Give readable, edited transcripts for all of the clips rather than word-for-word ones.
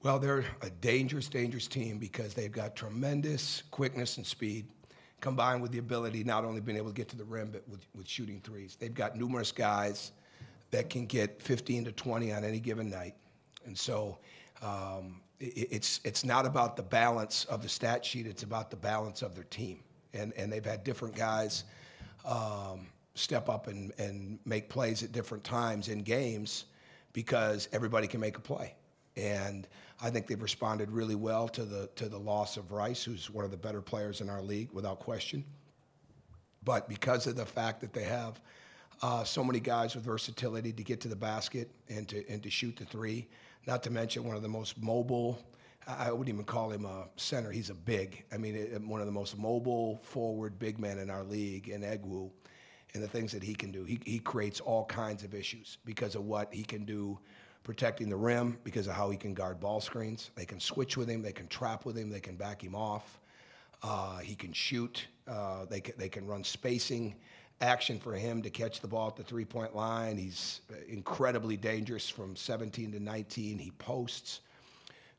Well, they're a dangerous, dangerous team because they've got tremendous quickness and speed, combined with the ability not only being able to get to the rim, but with shooting threes. They've got numerous guys that can get 15 to 20 on any given night. And so it's not about the balance of the stat sheet, it's about the balance of their team. And they've had different guys step up and make plays at different times in games because everybody can make a play. And I think they've responded really well to the loss of Rice, who's one of the better players in our league, without question. But because of the fact that they have so many guys with versatility to get to the basket and to shoot the three, not to mention one of the most mobile, I wouldn't even call him a center, he's a big. I mean, one of the most mobile, forward big men in our league, in Egwu, and the things that he can do. He creates all kinds of issues because of what he can do protecting the rim, because of how he can guard ball screens. They can switch with him, they can trap with him, they can back him off. He can shoot, they can run spacing action for him to catch the ball at the three-point line. He's incredibly dangerous from 17 to 19. He posts.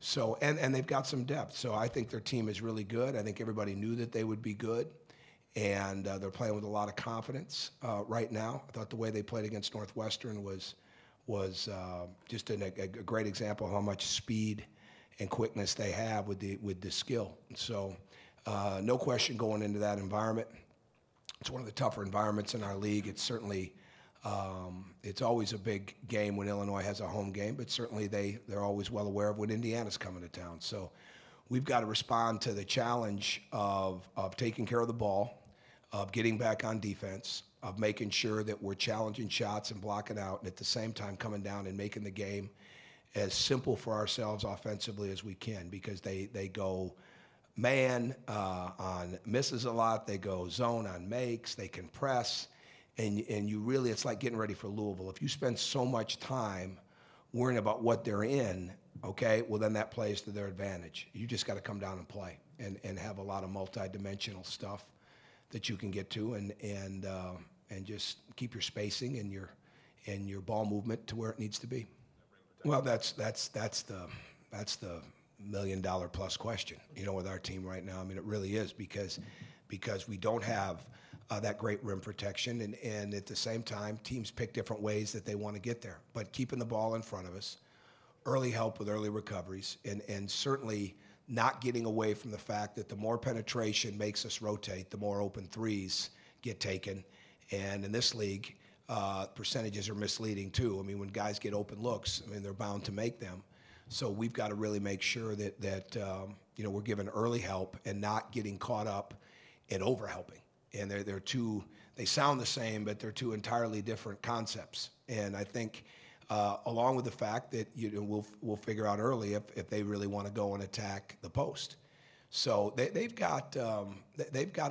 So, and they've got some depth. So I think their team is really good. I think everybody knew that they would be good. And they're playing with a lot of confidence right now. I thought the way they played against Northwestern was just a great example of how much speed and quickness they have with the skill. So no question going into that environment. It's one of the tougher environments in our league. It's certainly, it's always a big game when Illinois has a home game, but certainly they're always well aware of when Indiana's coming to town. So we've got to respond to the challenge of taking care of the ball, of getting back on defense, of making sure that we're challenging shots and blocking out, and at the same time coming down and making the game as simple for ourselves offensively as we can, because they go man on misses a lot, they go zone on makes, they can press, and you really, it's like getting ready for Louisville. If you spend so much time worrying about what they're in, okay, well then that plays to their advantage. You just got to come down and play and have a lot of multi-dimensional stuff that you can get to, and just keep your spacing and your ball movement to where it needs to be. Well, that's the $1 million plus question, with our team right now. I mean, it really is, because we don't have that great rim protection, and at the same time, teams pick different ways that they want to get there. But keeping the ball in front of us, early help with early recoveries, and certainly not getting away from the fact that the more penetration makes us rotate, the more open threes get taken. And in this league, percentages are misleading too. I mean, when guys get open looks, I mean, they're bound to make them. So we've got to really make sure that we're giving early help and not getting caught up in overhelping. And they sound the same, but they're two entirely different concepts. And I think along with the fact that we'll figure out early if they really want to go and attack the post. So they've got a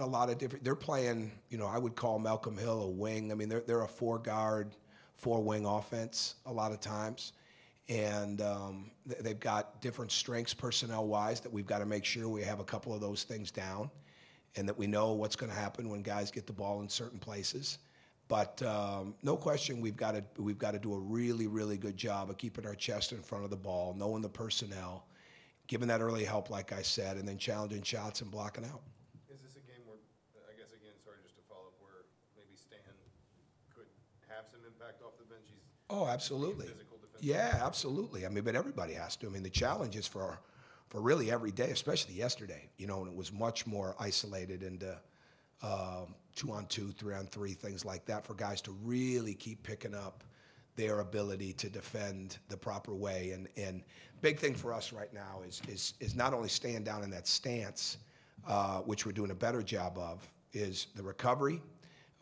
lot of different. They're playing, I would call Malcolm Hill a wing. I mean, they're a 4-guard, 4-wing offense a lot of times, and they've got different strengths personnel-wise that we've got to make sure we have a couple of those things down, and that we know what's going to happen when guys get the ball in certain places. But no question, we've got to do a really, really good job of keeping our chest in front of the ball, knowing the personnel, giving that early help, like I said, and then challenging shots and blocking out. Is this a game where, I guess, again, sorry, just to follow up, where maybe Stan could have some impact off the bench? Oh, absolutely. Physical defense. Yeah, absolutely. I mean, but everybody has to. I mean, the challenge is for really every day, especially yesterday, and it was much more isolated into 2-on-2, 3-on-3, things like that, for guys to really keep picking up their ability to defend the proper way. And big thing for us right now is not only staying down in that stance, which we're doing a better job of, is the recovery,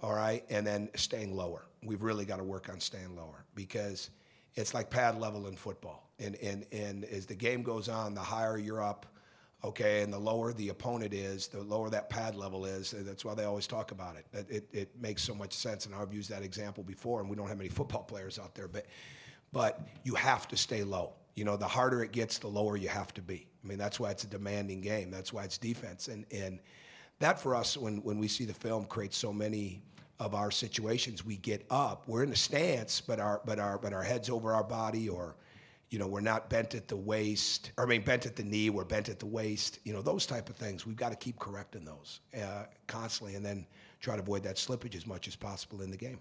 all right, and then staying lower. We've really got to work on staying lower, because it's like pad level in football. And as the game goes on, the higher you're up, okay, and the lower the opponent is, the lower that pad level is. That's why they always talk about it. It makes so much sense, and I've used that example before, and we don't have many football players out there, but you have to stay low. The harder it gets, the lower you have to be. I mean, that's why it's a demanding game. That's why it's defense. And that, for us, when we see the film, creates so many of our situations. We get up, we're in a stance, but our head's over our body, or we're not bent at the waist, or I mean, bent at the knee, we're bent at the waist, those type of things. We've got to keep correcting those constantly, and then try to avoid that slippage as much as possible in the game.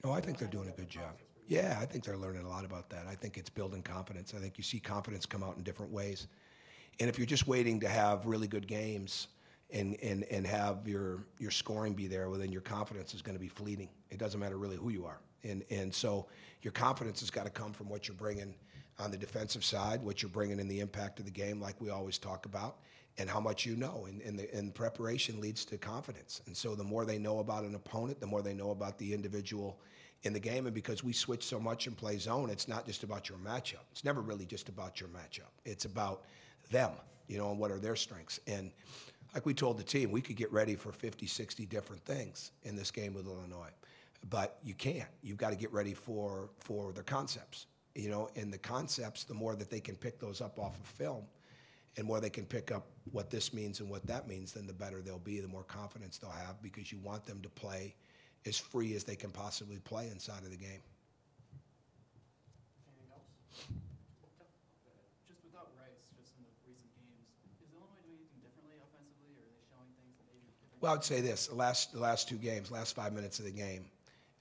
Oh, I think they're doing a good job. Yeah, I think they're learning a lot about that. I think it's building confidence. I think you see confidence come out in different ways. And if you're just waiting to have really good games and have your scoring be there, well, then your confidence is going to be fleeting. It doesn't matter really who you are. And so your confidence has got to come from what you're bringing on the defensive side, what you're bringing in the impact of the game, like we always talk about, and how much you know. And preparation leads to confidence. And so the more they know about an opponent, the more they know about the individual in the game. And because we switch so much and play zone, it's not just about your matchup. It's never really just about your matchup. It's about them, and what are their strengths. And like we told the team, we could get ready for 50, 60 different things in this game with Illinois. But you can't. You've got to get ready for their concepts. And the concepts, the more that they can pick those up off of film, and more they can pick up what this means and what that means, then the better they'll be, the more confidence they'll have, because you want them to play as free as they can possibly play inside of the game. Anything else? Just without Rice, just in the recent games, is Illinois doing anything differently offensively, or are they showing things that maybe different? Well, I would say this: the last two games, last 5 minutes of the game,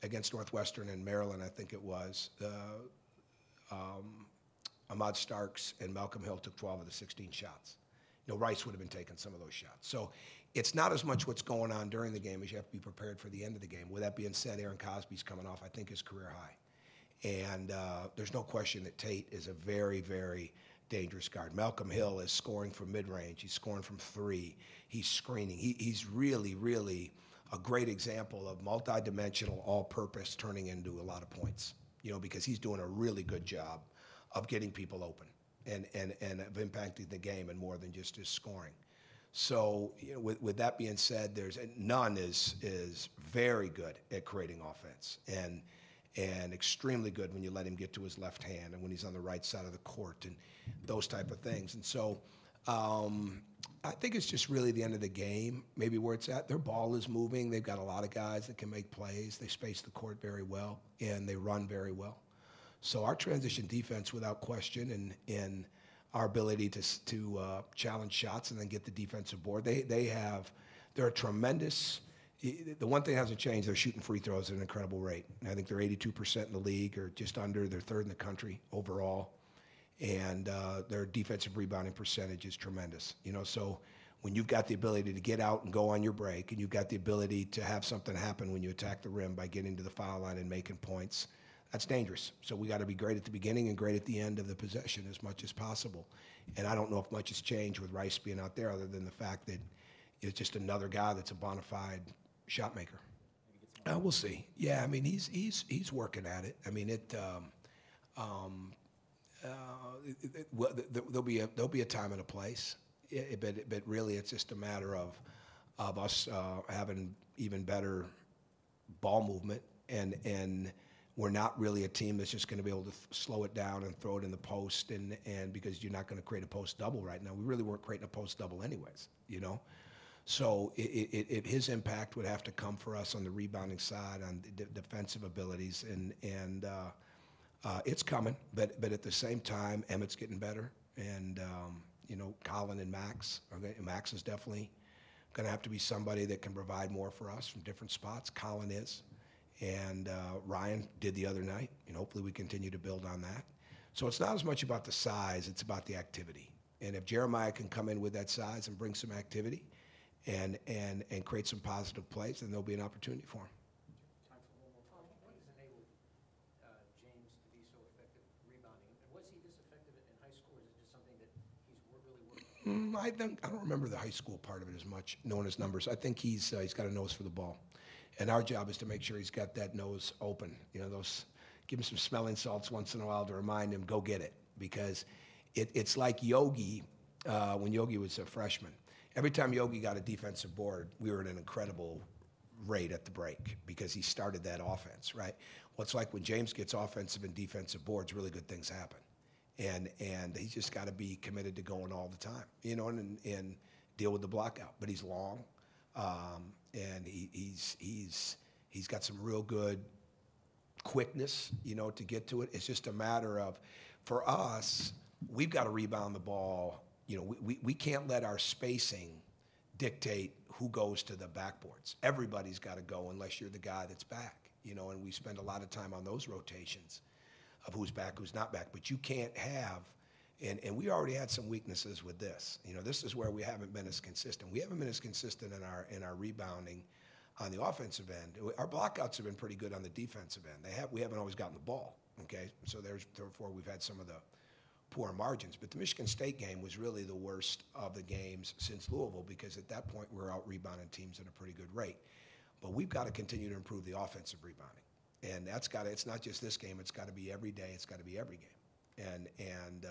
against Northwestern and Maryland, I think it was, Ahmad Starks and Malcolm Hill took 12 of the 16 shots. Rice would have been taking some of those shots. So it's not as much what's going on during the game as you have to be prepared for the end of the game. With that being said, Aaron Cosby's coming off, I think, his career high. And there's no question that Tate is a very, very dangerous guard. Malcolm Hill is scoring from mid-range. He's scoring from three. He's screening. He's really, really a great example of multidimensional, all-purpose turning into a lot of points, because he's doing a really good job of getting people open and of impacting the game, and more than just his scoring. So with that being said, none is very good at creating offense, and extremely good when you let him get to his left hand and when he's on the right side of the court and those type of things. And so I think it's just really the end of the game, maybe where it's at. Their ball is moving. They've got a lot of guys that can make plays. They space the court very well, and they run very well. So our transition defense, without question, and our ability to challenge shots and then get the defensive board, they're a tremendous. The one thing that hasn't changed, they're shooting free throws at an incredible rate. And I think they're 82% in the league, or just under. They're third in the country overall. And their defensive rebounding percentage is tremendous. So when you've got the ability to get out and go on your break, and you've got the ability to have something happen when you attack the rim by getting to the foul line and making points, that's dangerous. So we got to be great at the beginning and great at the end of the possession as much as possible. And I don't know if much has changed with Rice being out there, other than the fact that it's just another guy that's a bona fide shot maker. We'll see. Yeah, I mean, he's working at it. I mean, there'll be a time and a place, but really it's just a matter of us having even better ball movement, and we're not really a team that's just going to be able to slow it down and throw it in the post, and because you're not going to create a post double right now. We really weren't creating a post double anyways, So his impact would have to come for us on the rebounding side, on the defensive abilities, and it's coming. But at the same time, Emmett's getting better, and Colin and Max. Max is definitely going to have to be somebody that can provide more for us from different spots. Colin is, and Ryan did the other night, and hopefully we continue to build on that. So it's not as much about the size; it's about the activity. And if Jeremiah can come in with that size and bring some activity, and create some positive plays, then there'll be an opportunity for him. Time for one more question. What has enabled James to be so effective rebounding? And was he this effective in high school, or is it just something that he's really working on? I don't remember the high school part of it as much, knowing his numbers. I think he's got a nose for the ball. And our job is to make sure he's got that nose open. Give him some smelling salts once in a while to remind him, go get it. Because it's like Yogi, when Yogi was a freshman. Every time Yogi got a defensive board, we were at an incredible rate at the break because he started that offense, right? Well, it's like when James gets offensive and defensive boards, really good things happen. And he's just got to be committed to going all the time, and deal with the blockout. But he's long, and he's got some real good quickness, to get to it. It's just a matter of, for us, we've got to rebound the ball. We can't let our spacing dictate who goes to the backboards. Everybody's got to go unless you're the guy that's back, and we spend a lot of time on those rotations of who's back, who's not back. But you can't have, and we already had some weaknesses with this. This is where we haven't been as consistent. We haven't been as consistent in our rebounding on the offensive end. Our blockouts have been pretty good on the defensive end. We haven't always gotten the ball, okay? So therefore we've had some of the poor margins. But the Michigan State game was really the worst of the games since Louisville, because at that point we're out rebounding teams at a pretty good rate. But we've got to continue to improve the offensive rebounding. And it's not just this game, it's got to be every day, it's got to be every game. And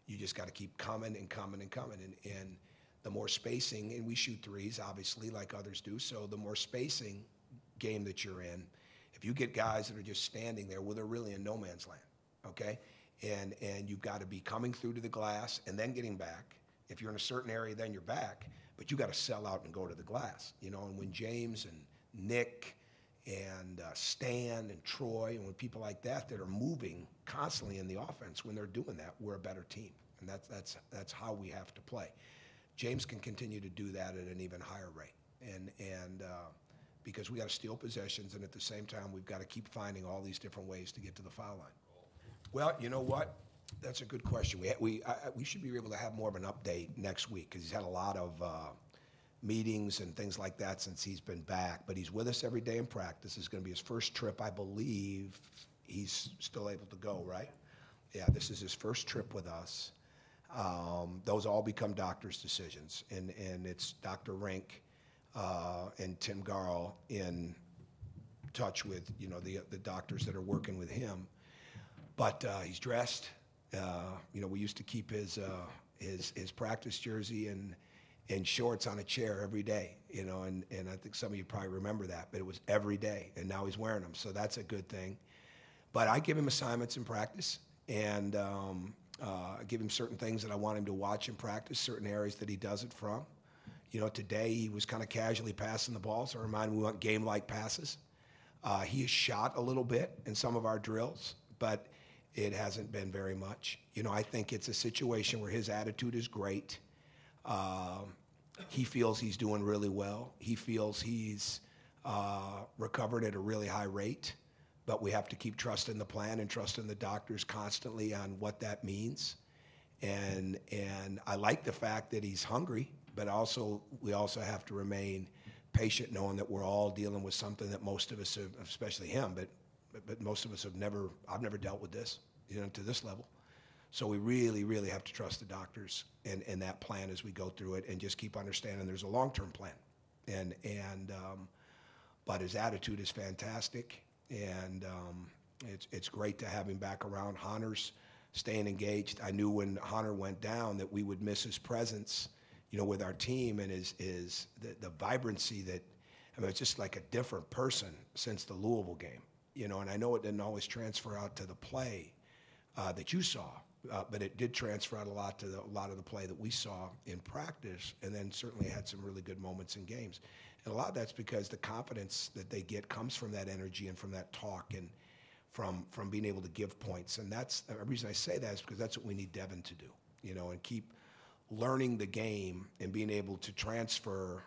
you just got to keep coming and coming and coming. And the more spacing, and we shoot threes, obviously, like others do, so the more spacing game that you're in, if you get guys that are just standing there, well, they're really in no man's land, okay? And you've got to be coming through to the glass and then getting back. If you're in a certain area, then you're back, but you got to sell out and go to the glass, and when James and Nick and Stan and Troy, and when people like that are moving constantly in the offense, when they're doing that, we're a better team, and that's how we have to play. James can continue to do that at an even higher rate, and because we got to steal possessions, and at the same time we've got to keep finding all these different ways to get to the foul line. Well, you know what? That's a good question. We should be able to have more of an update next week, because he's had a lot of meetings and things like that since he's been back. But he's with us every day in practice. It's going to be his first trip, I believe. He's still able to go, right? Yeah, this is his first trip with us. Those all become doctors' decisions, and it's Dr. Rink and Tim Garl in touch with the doctors that are working with him. But he's dressed. We used to keep his practice jersey and shorts on a chair every day, and I think some of you probably remember that, but it was every day, and now he's wearing them, so that's a good thing. But I give him assignments in practice, and I give him certain things that I want him to watch in practice, certain areas that he does it from. Today he was kind of casually passing the ball, so I remind him we want game-like passes. He has shot a little bit in some of our drills, but it hasn't been very much. I think it's a situation where his attitude is great. He feels he's doing really well. He feels he's recovered at a really high rate. But we have to keep trusting the plan and trusting the doctors constantly on what that means. And I like the fact that he's hungry, but we also have to remain patient, knowing that we're all dealing with something that most of us have, especially him, but most of us I've never dealt with this, to this level. So we really, really have to trust the doctors and that plan as we go through it, and just keep understanding there's a long-term plan. But his attitude is fantastic. And it's great to have him back around. Hunter's staying engaged. I knew when Hunter went down that we would miss his presence, with our team, and the vibrancy that, it's just like a different person since the Louisville game, and I know it didn't always transfer out to the play that you saw, but it did transfer out a lot of the play that we saw in practice, and then certainly had some really good moments in games. And a lot of that's because the confidence that they get comes from that energy and from that talk and from being able to give points. And that's the reason I say that, is because that's what we need Devin to do, and keep learning the game and being able to transfer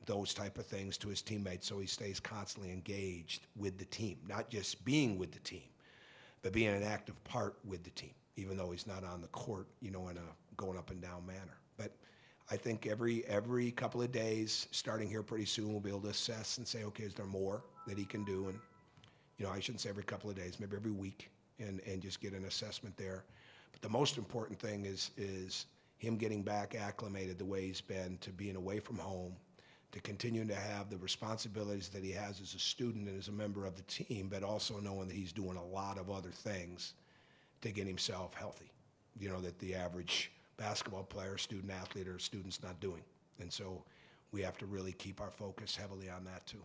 those type of things to his teammates, so he stays constantly engaged with the team, not just being with the team, but being an active part with the team, even though he's not on the court, in a going up and down manner. But I think every couple of days, starting here pretty soon, we'll be able to assess and say, okay, is there more that he can do? And, I shouldn't say every couple of days, maybe every week, and just get an assessment there. But the most important thing is him getting back acclimated the way he's been to being away from home, to continuing to have the responsibilities that he has as a student and as a member of the team, but also knowing that he's doing a lot of other things to get himself healthy, that the average basketball player, student athlete, or student's not doing. And so we have to really keep our focus heavily on that too.